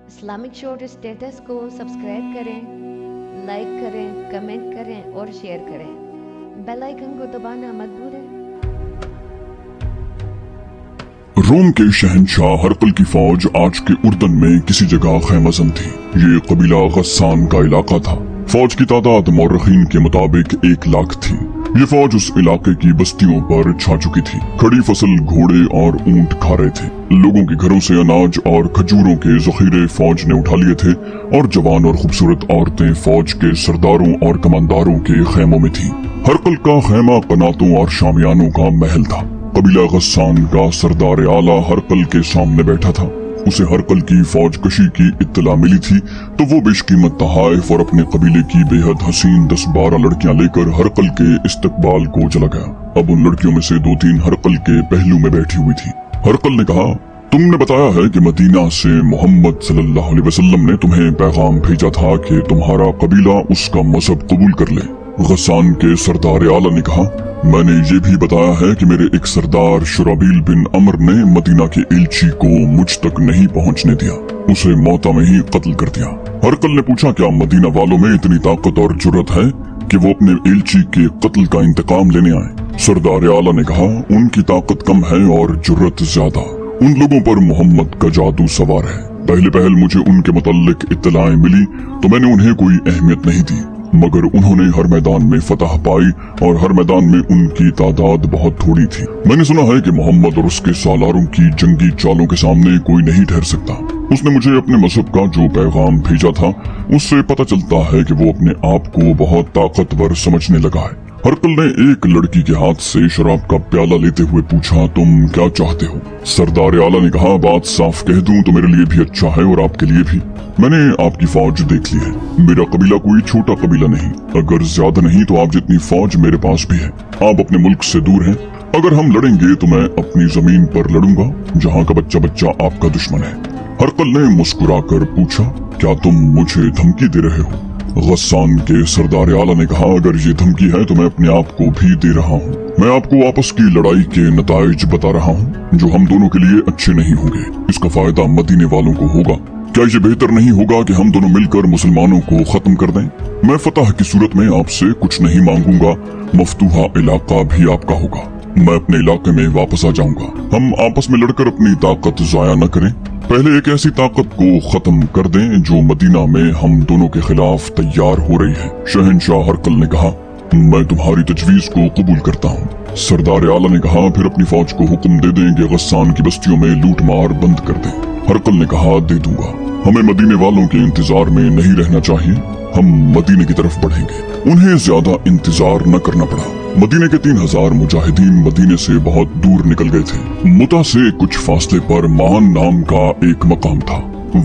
Islamic short status کو subscribe کریں، like کریں، کمنٹ کریں اور شیئر کریں۔ بیل آئیکن کو دبانا مت بھولیں۔ روم کے شہنشاہ ہرقل کی فوج آج کے اردن میں کسی جگہ خیمہ زن تھی۔ یہ قبیلہ غسان کا علاقہ تھا۔ فوج کی تعداد مورخین کے مطابق 1,00,000 تھی۔ یہ فوج اس علاقے کی بستیوں پر چھا چکی تھی۔ کھڑی فصل گھوڑے اور اونٹ کھا رہے تھے۔ لوگوں کے گھروں سے اناج اور کھجوروں کے ذخیرے فوج نے اٹھا لیے تھے اور جوان اور خوبصورت عورتیں فوج کے سرداروں اور کمانداروں کے خیموں میں تھیں۔ ہرقل کا خیمہ قناتوں اور شامیانوں کا محل تھا۔ قبیلہ غسان کا سردار اعلیٰ ہرقل کے سامنے بیٹھا تھا۔ اسے ہرقل کی فوج کشی کی اطلاع ملی تھی تو وہ بیش قیمت تحائف اور اپنے قبیلے کی بے حد حسین 10-12 لڑکیاں لے کر ہرقل کے استقبال کو چلا گیا۔ اب ان لڑکیوں میں سے 2-3 ہرقل کے پہلو میں بیٹھی ہوئی تھی۔ ہرقل نے کہا، تم نے بتایا ہے کہ مدینہ سے محمد صلی اللہ علیہ وسلم نے تمہیں پیغام بھیجا تھا کہ تمہارا قبیلہ اس کا مذہب قبول کر لے۔ غسان کے سردار اعلیٰ نے کہا، میں نے یہ بھی بتایا ہے کہ میرے ایک سردار شرابیل بن عمر نے مدینہ کے ایلچی کو مجھ تک نہیں پہنچنے دیا، اسے موتا میں ہی قتل کر دیا۔ ہرقل نے پوچھا، کیا مدینہ والوں میں اتنی طاقت اور جرت ہے کہ وہ اپنے ایلچی کے قتل کا انتقام لینے آئے؟ سردار اعلیٰ نے کہا، ان کی طاقت کم ہے اور جرت زیادہ۔ ان لوگوں پر محمد کا جادو سوار ہے۔ پہل مجھے ان کے متعلق اطلاعیں ملی تو میں نے انہیں کوئی اہمیت نہیں دی، مگر انہوں نے ہر میدان میں فتح پائی اور ہر میدان میں ان کی تعداد بہت تھوڑی تھی۔ میں نے سنا ہے کہ محمد اور اس کے سالاروں کی جنگی چالوں کے سامنے کوئی نہیں ٹھہر سکتا۔ اس نے مجھے اپنے مذہب کا جو پیغام بھیجا تھا اس سے پتہ چلتا ہے کہ وہ اپنے آپ کو بہت طاقتور سمجھنے لگا ہے۔ ہرقل نے ایک لڑکی کے ہاتھ سے شراب کا پیالہ لیتے ہوئے پوچھا، تم کیا چاہتے ہو؟ سردار اعلیٰ نے کہا، بات صاف کہہ دوں تو میرے لیے بھی اچھا ہے اور آپ کے لیے بھی۔ میں نے آپ کی فوج دیکھ لی ہے۔ میرا قبیلہ کوئی چھوٹا قبیلہ نہیں، اگر زیادہ نہیں تو آپ جتنی فوج میرے پاس بھی ہے۔ آپ اپنے ملک سے دور ہیں، اگر ہم لڑیں گے تو میں اپنی زمین پر لڑوں گا جہاں کا بچہ آپ کا دشمن ہے۔ ہرقل نے مسکرا کر پوچھا، کیا تم مجھے دھمکی دے رہے ہو؟ غسان کے سردار اعلیٰ نے کہا، اگر یہ دھمکی ہے تو میں اپنے آپ کو بھی دے رہا ہوں۔ میں آپ کو آپس کی لڑائی کے نتائج بتا رہا ہوں جو ہم دونوں کے لیے اچھے نہیں ہوں گے۔ اس کا فائدہ مدینے والوں کو ہوگا۔ کیا یہ بہتر نہیں ہوگا کہ ہم دونوں مل کر مسلمانوں کو ختم کر دیں؟ میں فتح کی صورت میں آپ سے کچھ نہیں مانگوں گا، مفتوحہ علاقہ بھی آپ کا ہوگا۔ میں اپنے علاقے میں واپس آ جاؤں گا۔ ہم آپس میں لڑ کر اپنی طاقت ضائع نہ کریں۔ پہلے ایک ایسی طاقت کو ختم کر دیں جو مدینہ میں ہم دونوں کے خلاف تیار ہو رہی ہے۔ شہنشاہ ہرقل نے کہا، میں تمہاری تجویز کو قبول کرتا ہوں۔ سردار اعلیٰ نے کہا، پھر اپنی فوج کو حکم دے دیں کہ غسان کی بستیوں میں لوٹ مار بند کر دیں۔ ہرقل نے کہا، دے دوں گا۔ ہمیں مدینے والوں کے انتظار میں نہیں رہنا چاہیے، ہم مدینے کی طرف بڑھیں گے۔ انہیں زیادہ انتظار نہ کرنا پڑا۔ مدینے کے 3000 مجاہدین مدینے سے بہت دور نکل گئے تھے۔ متا سے کچھ فاصلے پر مان نام کا ایک مقام تھا،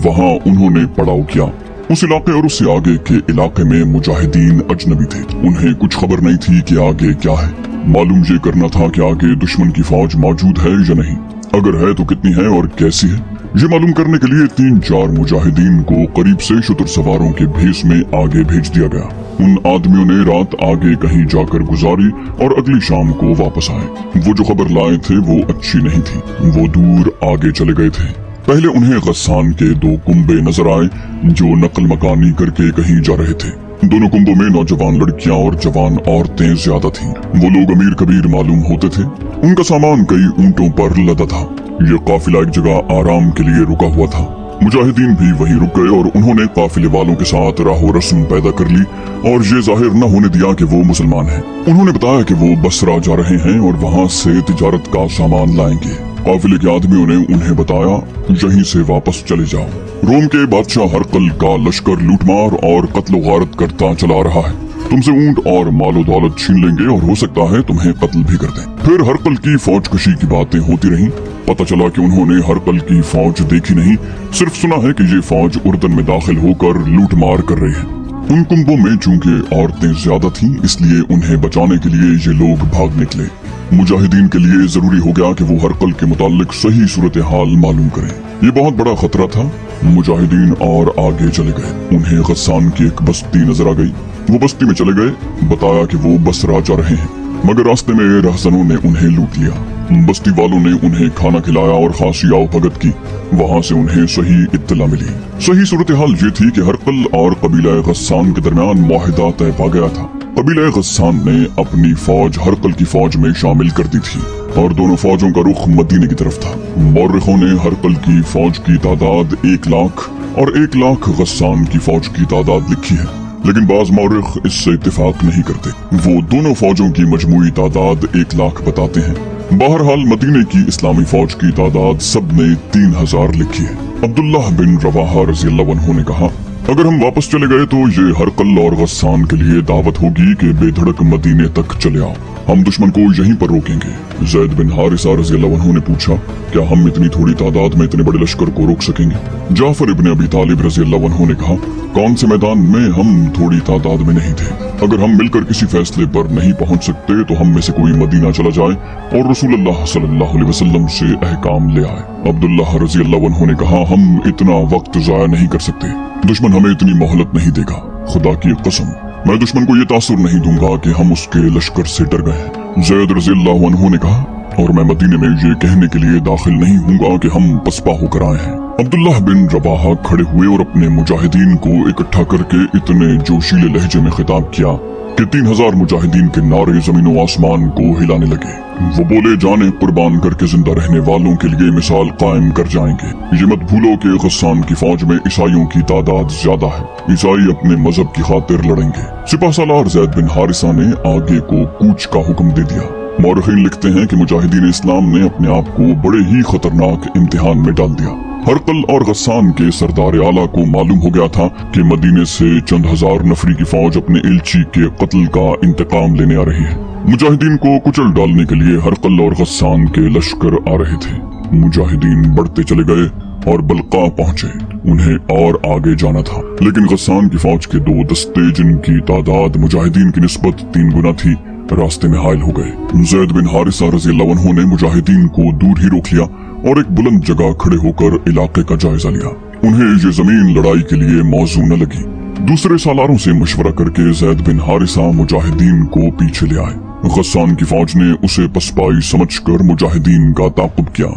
وہاں انہوں نے پڑاؤ کیا۔ اس علاقے اور اس سے آگے کے علاقے میں مجاہدین اجنبی تھے، انہیں کچھ خبر نہیں تھی کہ آگے کیا ہے۔ معلوم یہ کرنا تھا کہ آگے دشمن کی فوج موجود ہے یا نہیں، اگر ہے تو کتنی ہے اور کیسی ہے۔ یہ معلوم کرنے کے لیے 3-4 مجاہدین کو قریب سے شتر سواروں کے بھیس میں آگے بھیج دیا گیا۔ ان آدمیوں نے رات آگے کہیں جا کر گزاری اور اگلی شام کو واپس آئے۔ وہ جو خبر لائے تھے وہ اچھی نہیں تھی، وہ دور آگے چلے گئے تھے۔ پہلے انہیں غسان کے 2 کنبے نظر آئے جو نقل مکانی کر کے کہیں جا رہے تھے۔ دونوں کنبوں میں نوجوان لڑکیاں اور جوان عورتیں زیادہ تھیں۔ وہ لوگ امیر کبیر معلوم ہوتے تھے۔ ان کا سامان کئی اونٹوں پر لدا تھا۔ یہ قافلہ ایک جگہ آرام کے لیے رکا ہوا تھا۔ مجاہدین بھی وہیں رک گئے اور انہوں نے قافلے والوں کے ساتھ راہ و رسم پیدا کر لی اور یہ ظاہر نہ ہونے دیا کہ وہ مسلمان ہیں۔ انہوں نے بتایا کہ وہ بصرہ جا رہے ہیں اور وہاں سے تجارت کا سامان لائیں گے۔ قافلے کے آدمیوں نے انہیں بتایا، یہیں سے واپس چلے جاؤ۔ روم کے بادشاہ ہرقل کا لشکر لوٹ مار اور قتل و غارت کرتا چلا رہا ہے۔ تم سے اونٹ اور مال و دولت چھین لیں گے اور ہو سکتا ہے تمہیں قتل بھی کر دیں۔ پھر ہرقل کی فوج کشی کی باتیں ہوتی رہیں۔ پتہ چلا کہ انہوں نے ہرقل کی فوج دیکھی نہیں، صرف سنا ہے کہ یہ فوج اردن میں داخل ہو کر لوٹ مار کر رہی ہے۔ ان کنبوں میں چونکہ عورتیں زیادہ تھیں اس لیے انہیں بچانے کے لیے یہ لوگ بھاگ نکلے۔ مجاہدین کے لیے ضروری ہو گیا کہ وہ ہرقل کے متعلق صحیح صورتحال معلوم کریں۔ یہ بہت بڑا خطرہ تھا۔ مجاہدین اور آگے چلے گئے۔ انہیں غسان کی ایک بستی نظر آ گئی۔ وہ بستی میں چلے گئے، بتایا کہ وہ بصرہ جا رہے ہیں، مگر راستے میں رہزنوں نے انہیں لوٹ لیا۔ बस्ती वालों ने उन्हें खाना खिलाया और खासी आओ भगत की। वहाँ से उन्हें सही इत्तला मिली। सही सूरत हाल ये थी कि हरकल और कबीला गस्सान के दरमियान मुआहिदा तय पा गया था। कबीला गस्सान ने अपनी फौज हरकल की फौज में शामिल कर दी थी और दोनों फौजों का रुख मदीने की तरफ था। मौर्रिखों ने हरकल की फौज की तादाद 1 लाख और 1 लाख गस्सान की फौज की तादाद लिखी है, लेकिन बाज मौर्रिख इससे इत्तेफाक नहीं करते। वो दोनों फौजों की मजमूई तादाद 1 लाख बताते हैं। बहरहाल मदीने की इस्लामी फौज की तादाद सबने 3000 लिखी है। अब्दुल्लाह बिन रवाहा रज़ियल्लाहु अन्हु ने कहा, अगर हम वापस चले गए तो ये हरकल और गस्सान के लिए दावत होगी कि बेधड़क मदीने तक चले आओ, हम दुश्मन को यहीं पर रोकेंगे। ज़ैद बिन हारिसा रज़ियल्लाहु अन्हु ने पूछा, क्या हम इतनी थोड़ी तादाद में इतने बड़े लश्कर को रोक सकेंगे? जाफर इब्न अबी तालिब रज़ियल्लाहु अन्हु ने कहा, कौन से मैदान में हम थोड़ी तादाद में नहीं थे। अगर हम मिलकर किसी फैसले पर नहीं पहुंच सकते तो हम में से कोई मदीना चला जाए और रसूलुल्लाह सल्लल्लाहु अलैहि वसल्लम से अहकाम ले आए। अब्दुल्लाह रज़ियल्लाहु अन्हु ने कहा, हम इतना वक्त जाया नहीं कर सकते, दुश्मन हमें इतनी मोहलत नहीं देगा। खुदा की कसम, मैं दुश्मन को ये तासुर नहीं दूंगा कि हम उसके लश्कर से डर गए हैं। ज़ैद रज़ियल्लाहु अन्हु ने कहा, और मैं मदीने में ये कहने के लिए दाखिल नहीं हूँगा कि हम पसपा होकर आए हैं। अब्दुल्लाह बिन रवाहा खड़े हुए और अपने मुजाहिदीन को इकट्ठा करके इतने जोशीले लहजे में खिताब किया कि 3000 मुजाहिदीन के नारे जमीन आसमान को हिलाने लगे। वो बोले, जाने कुर्बान करके जिंदा रहने वालों के लिए मिसाल कायम कर जाएंगे। ये मत भूलो कि गस्सान की फौज में ईसाइयों की तादाद ज्यादा है। ईसाई अपने मजहब की खातिर लड़ेंगे। सिपाह सालार ज़ैद बिन हारिसा ने आगे को कूच का हुक्म दे दिया। मौरखीन लिखते हैं कि मुजाहिदीन इस्लाम ने अपने आप को बड़े ही खतरनाक इम्तिहान में डाल दिया। हरकल और गस्सान के सरदार आला को मालूम हो गया था कि मदीने से चंद हजार नफरी की फौज अपने इल्ची के कत्ल का इंतकाम लेने आ रही है। मुजाहिदीन को कुचल डालने के लिए हरकल और गस्सान के लश्कर आ रहे थे। मुजाहिदीन बढ़ते चले गए और बलका पहुंचे। उन्हें और आगे जाना था, लेकिन गस्सान की फौज के 2 दस्ते, जिनकी तादाद मुजाहिदीन की निस्बत 3 गुना थी, रास्ते में हायल हो गए। ज़ैद बिन हारिसा रज़ियल्लाहु अन्हु ने मुजाहिदीन को दूर ही रोक लिया और एक बुलंद जगह खड़े होकर इलाके का जायजा लिया। उन्हें ये जमीन लड़ाई के लिए मौजू न लगी। दूसरे सालारों से मशवरा करके ज़ैद बिन हारिसा मुजाहिदीन को पीछे ले आए। गस्सान की फौज ने उसे पसपाई समझकर मुजाहिदीन का ताक़ुब किया।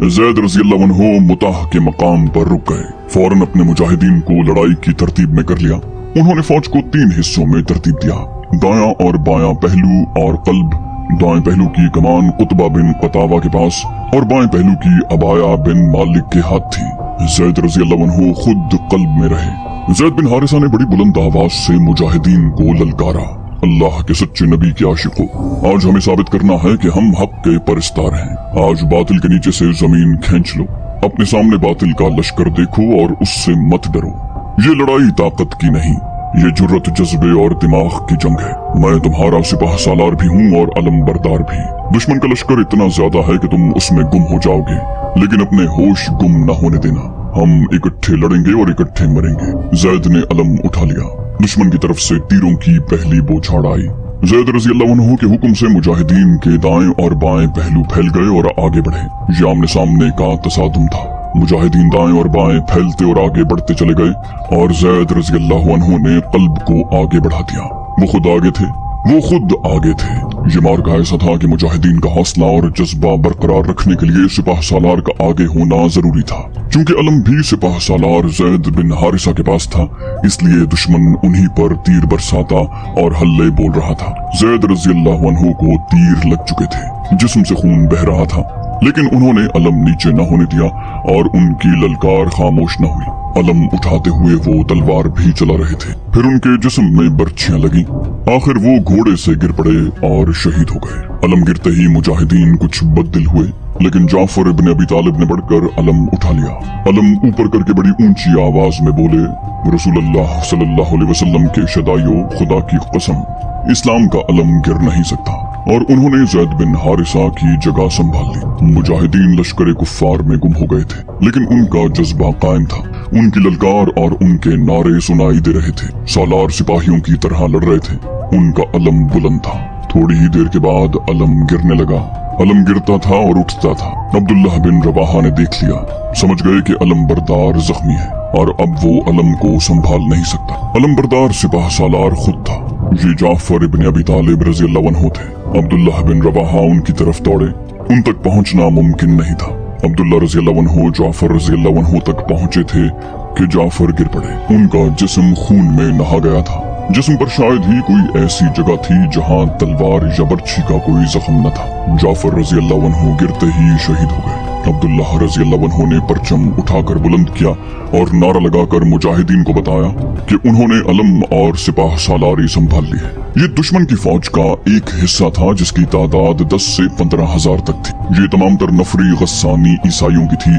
ज़ैद रज़ियल्लाहु अन्हु मुताह के मकाम पर रुक गए। फौरन अपने मुजाहिदीन को लड़ाई की तरतीब में कर लिया। उन्होंने फौज को 3 हिस्सों में तरतीब दिया, दायां और बायां पहलू और कल्ब। दाएं पहलू की कमान कुतबा बिन कतावा के पास और बाएं पहलू की अबाया बिन मालिक के हाथ थी। ज़ैद रज़ियल्लाहु अन्हु खुद कल्ब में रहे। ज़ैद बिन हारिसा ने बड़ी बुलंद आवाज से मुजाहिदीन को ललकारा, अल्लाह के सच्चे नबी के आशिकों, आज हमें साबित करना है कि हम हक के परिस्तार हैं। आज बातिल के नीचे से जमीन खींच लो, अपने सामने बातिल का लश्कर देखो और उससे मत डरो। ये लड़ाई ताकत की नहीं, ये जुर्रत, जज्बे और दिमाग की जंग है। मैं तुम्हारा सिपाह सालार भी हूँ और अलम बरदार भी। दुश्मन का लश्कर इतना ज्यादा है कि तुम उसमें गुम हो जाओगे, लेकिन अपने होश गुम न होने देना। हम इकट्ठे लड़ेंगे और इकट्ठे मरेंगे। ज़ैद ने अलम उठा लिया। दुश्मन की तरफ से तीरों की पहली बौछार आई। ज़ैद रज़ियल्लाहु अन्हु के हुक्म से मुजाहिदीन के दाएं और बाएं पहलू फैल गए और आगे बढ़े। ये आमने सामने का तसादुम था। मुजाहिदीन दाएं और बाएं फैलते और आगे बढ़ते चले गए और ज़ैद रज़ियल्लाहु अन्हु ने कल्ब को आगे बढ़ा दिया। वो खुद आगे थे, वो खुद आगे थे। ये मार्का ऐसा था कि मुजाहिदीन का हौसला और जज्बा बरकरार रखने के लिए सिपाह सालार का आगे होना जरूरी था। चूंकि अलम भी सिपाह सालार ज़ैद बिन हारिसा के पास था, इसलिए दुश्मन उन्हीं पर तीर बरसाता और हल्ले बोल रहा था। ज़ैद रज़ियल्लाहु अन्हु को तीर लग चुके थे, जिस्म से खून बह रहा था, लेकिन उन्होंने अलम नीचे न होने दिया और उनकी ललकार खामोश न हुई। अलम उठाते हुए वो तलवार भी चला रहे थे। फिर उनके जिस्म में बर्छियां लगी। आखिर वो घोड़े से गिर पड़े और शहीद हो गए। अलम गिरते ही मुजाहिदीन कुछ बददिल हुए, लेकिन जाफर इब्न अबी तालिब ने बढ़कर अलम उठा लिया। अलम ऊपर करके बड़ी ऊंची आवाज में बोले, रसूलुल्लाह सल्लल्लाहु अलैहि वसल्लम के शदाइयो, खुदा की कसम, इस्लाम का अलम गिर नहीं सकता। और उन्होंने ज़ैद बिन हारिसा की जगह संभाल ली। मुजाहिदीन लश्कर कुफ्फार में गुम हो गए थे, लेकिन उनका जज्बा कायम था। उनकी ललकार और उनके नारे सुनाई दे रहे थे। सालार सिपाहियों की तरह लड़ रहे थे। उनका अलम बुलंद था। थोड़ी ही देर के बाद अलम गिरने लगा। अलम गिरता था और उठता था। अब्दुल्लाह बिन रवाहा ने देख लिया, समझ गए कि अलम बरदार जख्मी है और अब वो अलम को संभाल नहीं सकता। अलम बरदार सिपाह सालार खुद था। ये जाफर इब्न अबी तालिब रज़ियल्लाहु अन्हु थे। अब्दुल्लाह बिन रवाहा उनकी तरफ दौड़े। उन तक पहुंचना मुमकिन नहीं था। अब्दुल्ला रज़ी अल्लाह अन्हु जाफर रज़ी अल्लाह अन्हु तक पहुंचे थे कि जाफर गिर पड़े। उनका जिस्म खून में नहा गया था। जिस्म पर शायद ही कोई ऐसी जगह थी जहां तलवार या बर्छी का कोई जख्म न था। जाफर रज़ी अल्लाह अन्हु गिरते ही शहीद हो गए। अब्दुल्ला रज़ी अल्लाह अन्हु ने परचम उठाकर बुलंद किया और नारा लगाकर मुजाहिदीन को बताया कि उन्होंने अलम और सिपाह सालारी संभाल ली है। ये दुश्मन की फौज का एक हिस्सा था जिसकी तादाद 10 से 15 हजार तक थी। ये तमाम तर नफरी गस्सानी ईसाइयों की थी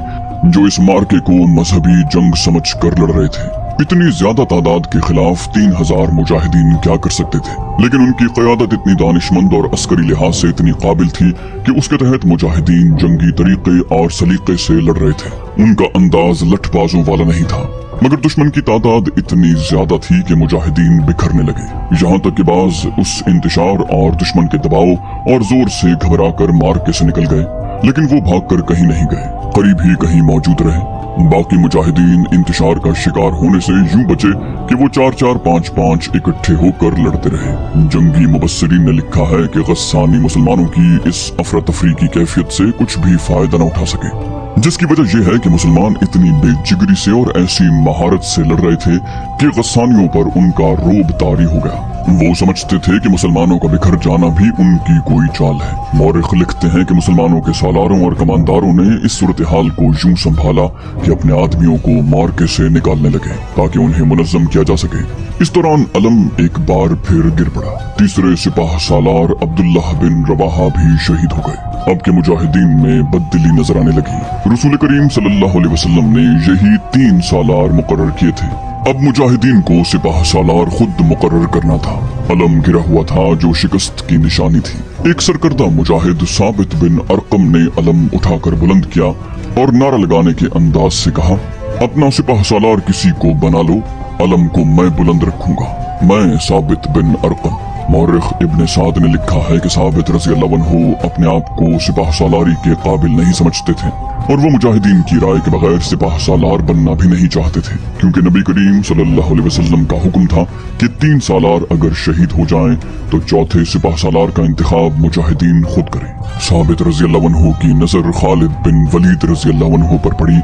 जो इस मार्के को मजहबी जंग समझ कर लड़ रहे थे। इतनी ज्यादा तादाद के खिलाफ 3000 मुजाहिदीन क्या कर सकते थे, लेकिन उनकी क़यादत इतनी दानिशमंद और अस्करी लिहाज से इतनी काबिल थी कि उसके तहत मुजाहिदीन जंगी तरीके और सलीके से लड़ रहे थे। उनका अंदाज लठबाजों वाला नहीं था, मगर दुश्मन की तादाद इतनी ज्यादा थी कि मुजाहिदीन बिखरने लगे। यहाँ तक कि बाज उस इंतशार और दुश्मन के दबाव और जोर से घबरा कर मार्के से निकल गए, लेकिन वो भागकर कहीं नहीं गए, करीब ही कहीं मौजूद रहे। बाकी मुजाहिदीन इंतशार का शिकार होने से यूं बचे कि वो 4-4, 5-5 इकट्ठे होकर लड़ते रहे। जंगी मुबस्सिरीन ने लिखा है कि गस्सानी मुसलमानों की इस अफरा तफरी की कैफियत से कुछ भी फायदा न उठा सके, जिसकी वजह यह है कि मुसलमान इतनी बेजिगरी से और ऐसी महारत से लड़ रहे थे कि गस्सानियों पर उनका रोब तारी हो गया। वो समझते थे कि मुसलमानों का बिखर जाना भी उनकी कोई चाल है। मौरिख लिखते हैं कि मुसलमानों के सालारों और कमांदारों ने इस सूरत हाल को यूं संभाला कि अपने आदमियों को मार्के से निकालने लगे ताकि उन्हें मुनज़्ज़म किया जा सके। इस दौरान अलम एक बार फिर गिर पड़ा। तीसरे सिपाह सालार अब्दुल्लाह बिन रवाहा भी शहीद हो गए। अब के मुजाहिदीन में बददिली नजर आने लगी। रसूल करीम सल्लल्लाहु अलैहि वसल्लम ने यही 3 सालार मुकर्रर किए थे। अब मुजाहिदीन को सिपाह सालार खुद मुकर्रर करना था। अलम गिरा हुआ था जो शिकस्त की निशानी थी। एक सरकर्दा मुजाहिद साबित बिन अरकम ने अलम उठाकर बुलंद किया और नारा लगाने के अंदाज से कहा, अपना सिपाह सालार किसी को बना लो, अलम को मैं बुलंद रखूंगा, मैं साबित बिन अरकम। मौरिख इब्न साद ने लिखा है कि साबित रज़ी अल्लाह अन्हु अपने आप को सिपाह सालारी के काबिल नहीं समझते थे और वो मुजाहिदीन की राय के बगैर सिपाह सालार बनना भी नहीं चाहते थे, क्योंकि नबी करीम सल्लल्लाहु अलैहि वसल्लम का हुक्म था कि 3 सालार अगर शहीद हो जाएं तो चौथे सिपाह सालार का इंतखाब मुजाहिदीन खुद करें। साबित रज़ी अल्लाह अन्हु की नजर खालिद बिन वलीद रज़ी अल्लाह अन्हु पर पड़ी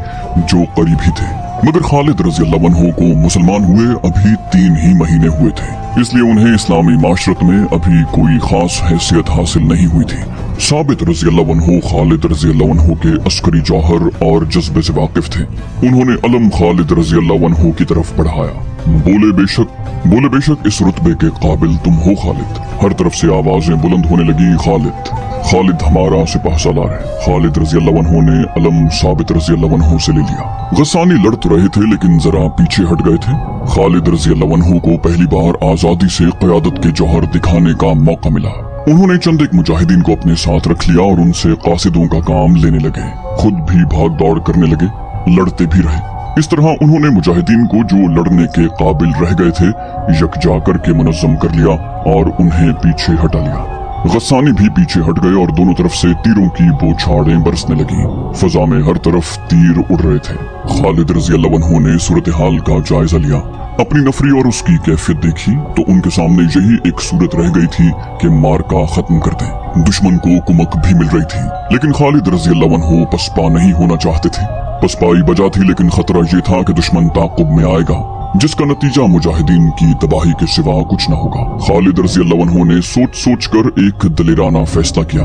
जो करीब ही थे, मगर खालिद रज़ी अल्लाह अन्हु को मुसलमान हुए अभी 3 ही महीने हुए थे, इसलिए उन्हें इस्लामी माशरत में अभी कोई खास हैसियत हासिल नहीं हुई थी। साबित रज़ी अल्लाह अन्हु खालिद रज़ी अल्लाह अन्हु के अस्करी जौहर और जज्बे से वाकिफ थे। उन्होंने अलम खालिद रज़ी अल्लाह अन्हु की तरफ बढ़ाया। बोले बेशक इस रुतबे के काबिल तुम हो खालिद। हर तरफ से आवाजें बुलंद होने लगी, खालिद हमारा सिपाह सालार है। खालिद रज़ी अल्लाह अन्हु ने अलम साबित रज़ी अल्लाह अन्हु से ले लिया। गस्सानी लड़ तो रहे थे लेकिन जरा पीछे हट गए थे। खालिद रज़ी अल्लाह अन्हु को पहली बार आजादी से क़यादत के जौहर दिखाने का मौका मिला। उन्होंने चंद एक मुजाहिदीन को अपने साथ रख लिया और उनसे कासिदों का काम लेने लगे। खुद भी भाग दौड़ करने लगे, लड़ते भी रहे। इस तरह उन्होंने मुजाहिदीन को जो लड़ने के काबिल रह गए थे यकजा करके मुनज़्ज़म कर लिया और उन्हें पीछे हटा लिया। गस्सानी भी पीछे हट गए और दोनों तरफ से तीरों की बौछारें बरसने लगी। फजा में हर तरफ तीर उड़ रहे थे। खालिद रज़ी अल्लाह अन्हु ने सूरत हाल का जायजा लिया, अपनी नफरी और उसकी कैफियत देखी तो उनके सामने यही एक सूरत रह गई थी कि मार्का खत्म कर दें। दुश्मन को कुमक भी मिल रही थी, लेकिन खालिद रज़ी अल्लाह अन्हु पसपा नहीं होना चाहते थे। पसपाई बजा थी, लेकिन खतरा ये था कि दुश्मन ताक़ुब में आएगा, जिसका नतीजा मुजाहिदीन की तबाही के सिवा कुछ न होगा। खालिद रज़ी अल्लाह अन्हु ने सोच कर एक दलेराना फैसला किया।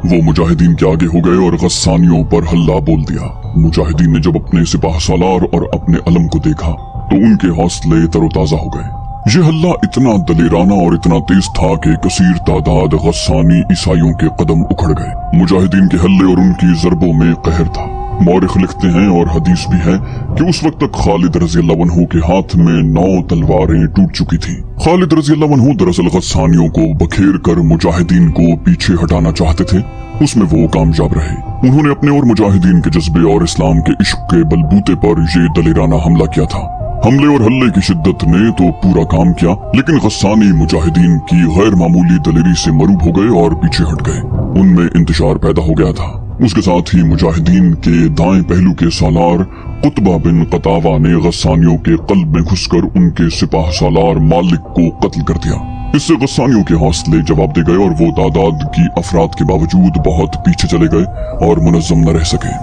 वो मुजाहिदीन के आगे हो गए और गस्सानियों पर हल्ला बोल दिया। मुजाहिदीन ने जब अपने सिपाह सालार और अपने अलम को देखा तो उनके हौसले तरोताजा हो गए। ये हल्ला इतना दलेराना और इतना तेज था कि कसीर तादाद गस्सानी ईसाइयों के कदम उखड़ गए। मुजाहिदीन के हल्ले और उनकी ज़रबों में कहर था। मौरिख लिखते हैं और हदीस भी है कि उस वक्त तक खालिद रज़ी अल्लाह अन्हु के हाथ में 9 तलवारें टूट चुकी थीं। खालिद रज़ी अल्लाह अन्हु दरअसल गस्सानियों को बखेर कर मुजाहिदीन को पीछे हटाना चाहते थे। उसमें वो कामयाब रहे। उन्होंने अपने और मुजाहिदीन के जज्बे और इस्लाम के इश्क के बलबूते पर ये दलेराना हमला किया था। हमले और हल्ले की शिद्दत ने तो पूरा काम किया, लेकिन गस्सानी मुजाहिदीन की गैर मामूली दलेरी से मरूब हो गए और पीछे हट गए। उनमें इंतशार पैदा हो गया था। उसके साथ ही मुजाहिदीन के दाएं पहलू के सालार कुतबा बिन कतावा ने गस्सानियों के कल्ब में घुसकर उनके सिपाह सालार मालिक को कत्ल कर दिया। इससे गस्सानियों के हौसले जवाब दे गए और वो तादाद की अफराद के बावजूद बहुत पीछे चले गए और मुनज़्ज़म न रह सके।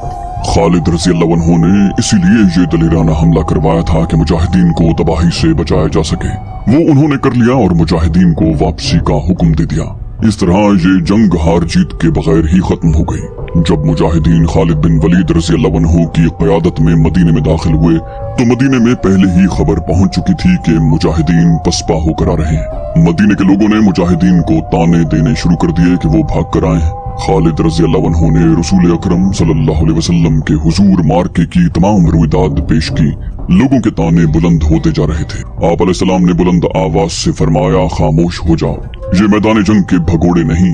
खालिद रज़ी अल्लाह अन्हु ने इसीलिए ये दलेराना हमला करवाया था कि मुजाहिदीन को तबाही से बचाया जा सके। वो उन्होंने कर लिया और मुजाहिदीन को वापसी का हुक्म दे दिया। इस तरह ये जंग हार जीत के बगैर ही खत्म हो गई। जब मुजाहिदीन खालिद बिन वलीद रज़ी अल्लाह अन्हु की क़यादत में मदीने में दाखिल हुए तो मदीने में पहले ही खबर पहुंच चुकी थी कि मुजाहिदीन पसपा होकर आ रहे हैं। मदीने के लोगों ने मुजाहिदीन को ताने देने शुरू कर दिए कि वो भाग कर आए। खालिद रज़ी अल्लाह अन्हु ने रसूल अकरम सल्लल्लाहु अलैहि वसल्लम के हुजूर मार्के की तमाम रुइदाद पेश की। लोगों के ताने बुलंद होते जा रहे थे। आप अलैहिस्सलाम ने बुलंद आवाज से फरमाया, खामोश हो जाओ, ये मैदान जंग के भगोड़े नहीं,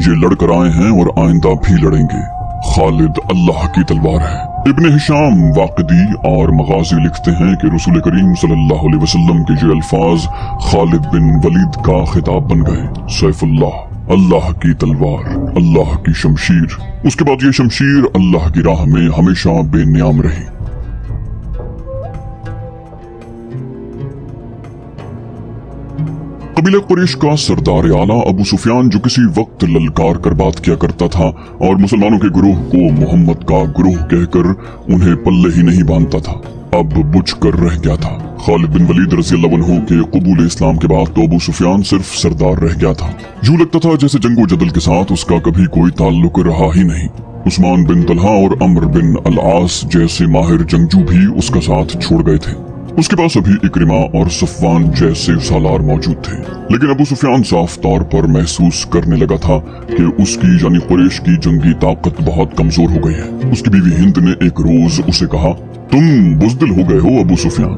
ये लड़कर आए हैं और आइंदा भी लड़ेंगे। खालिद अल्लाह की तलवार है। इब्ने हिशाम वाक़िदी और मगाजी लिखते हैं कि रसूल करीम सल्लल्लाहु अलैहि वसल्लम के ये अल्फाज खालिद बिन वलीद का खिताब बन गए। सैफुल्लाह, अल्लाह की तलवार, अल्लाह की शमशीर। उसके बाद ये शमशीर अल्लाह की राह में हमेशा बेनियाम रही। कबीले कुरैश का सरदार आला अबू सुफियान, जो किसी वक्त ललकार कर बात किया करता था और मुसलमानों के गुरूह को मोहम्मद का गुरूह कहकर उन्हें पल्ले ही नहीं बांधता था, अब बुझ कर रह गया था। खालिद बिन वलीद रज़ी अल्लाह अन्हु के कबूल इस्लाम के बाद तो अबू सुफियान सिर्फ सरदार रह गया था। यूं लगता था जैसे जंगो जदल के साथ उसका कभी कोई ताल्लुक रहा ही नहीं। उस्मान बिन तलहा और अम्र बिन अल आस जैसे माहिर जंगजू भी उसका साथ छोड़ गए थे। उसके पास अभी इक्रिमा और सफवान जैसे सालार मौजूद थे। लेकिन अबू सुफियान साफ तौर पर महसूस करने लगा था कि उसकी यानी कुरैश की जंगी ताकत बहुत कमजोर हो गई है। उसकी बीवी हिंद ने एक रोज उसे कहा, तुम बुज़दिल हो गए हो अबू सुफियान,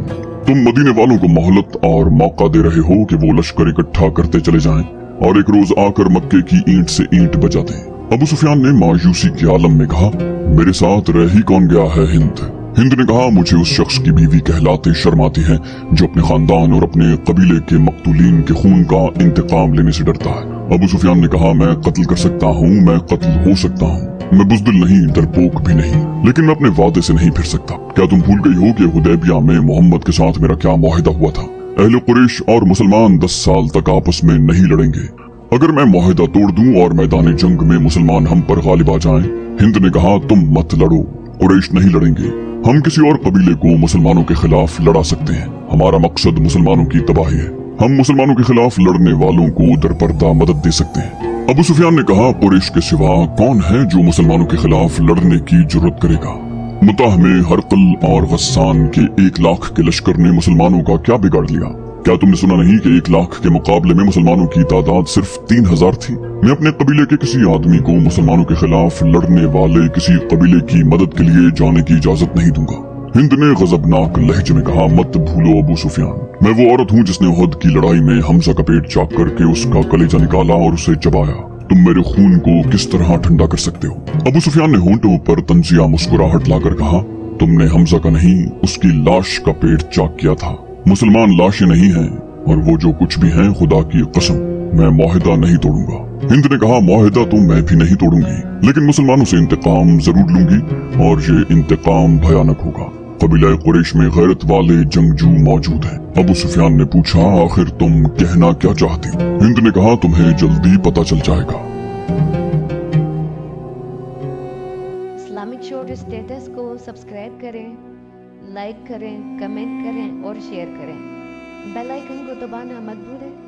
तुम मदीने वालों को मोहलत और मौका दे रहे हो कि वो लश्कर इकट्ठा करते चले जाएं और एक रोज आकर मक्के की ईंट से ईंट बजा दें। अबू सुफियान ने मायूसी के आलम में कहा, मेरे साथ रह ही कौन गया है हिंद। हिंद ने कहा, मुझे उस शख्स की बीवी कहलाते शर्म आती है जो अपने खानदान और अपने कबीले के मकतूलीन के खून का इंतकाम लेने से डरता है। अबू सुफियान ने कहा, मैं कत्ल कर सकता हूँ, मैं कत्ल हो सकता हूँ, मैं बुज़दिल नहीं, डरपोक भी नहीं, लेकिन मैं अपने वादे से नहीं फिर सकता। क्या तुम भूल गई हो कि हुदैबिया में मोहम्मद के साथ मेरा क्या मुआहिदा हुआ था? अहले कुरैश और मुसलमान 10 साल तक आपस में नहीं लड़ेंगे। अगर मैं मुआहिदा तोड़ दूं और मैदान जंग में मुसलमान हम पर गालिब आ जाएं, हिंद ने कहा, तुम मत लड़ो, कुरैश नहीं लड़ेंगे, हम किसी और कबीले को मुसलमानों के खिलाफ लड़ा सकते हैं। हमारा मकसद मुसलमानों की तबाही है, हम मुसलमानों के खिलाफ लड़ने वालों को दरपर्दा मदद दे सकते हैं। अबू सुफियान ने कहा, कुरैश के सिवा कौन है जो मुसलमानों के खिलाफ लड़ने की जुर्रत करेगा? मुताह में हरकल और गस्सान के 1 लाख के लश्कर ने मुसलमानों का क्या बिगाड़ लिया? क्या तुमने सुना नहीं कि 1 लाख के मुकाबले में मुसलमानों की तादाद सिर्फ 3000 थी? मैं अपने कबीले के किसी आदमी को मुसलमानों के खिलाफ लड़ने वाले किसी कबीले की मदद के लिए जाने की इजाजत नहीं दूंगा। हिंद ने गजबनाक लहजे में कहा, मत भूलो अबू सुफियान, मैं वो औरत हूँ जिसने उहद की लड़ाई में हमजा का पेट चाक करके उसका कलेजा निकाला और उसे चबाया। तुम मेरे खून को किस तरह ठंडा कर सकते हो? अबू सुफियान ने होंठों पर तंजिया मुस्कुराहट लाकर कहा, तुमने हमजा का नहीं, उसकी लाश का पेट चाक किया था। मुसलमान लाशें नहीं हैं, और वो जो कुछ भी हैं, खुदा की कसम मैं मुआहिदा नहीं तोड़ूंगा। हिंद ने कहा, मुआहिदा तो मैं भी नहीं तोड़ूंगी, लेकिन मुसलमानों से इंतकाम जरूर लूंगी और ये इंतकाम भयानक होगा। कबीला कुरैश में गैरत वाले जंगजू मौजूद हैं। अबू सुफियान ने पूछा, आखिर तुम कहना क्या चाहती? हिंद ने कहा, तुम्हें जल्दी पता चल जाएगा। इस्लामिक शोर स्टेटस को सब्सक्राइब करें, लाइक करें, कमेंट करें और शेयर करें। बेल आइकन को दबाना मत भूलें।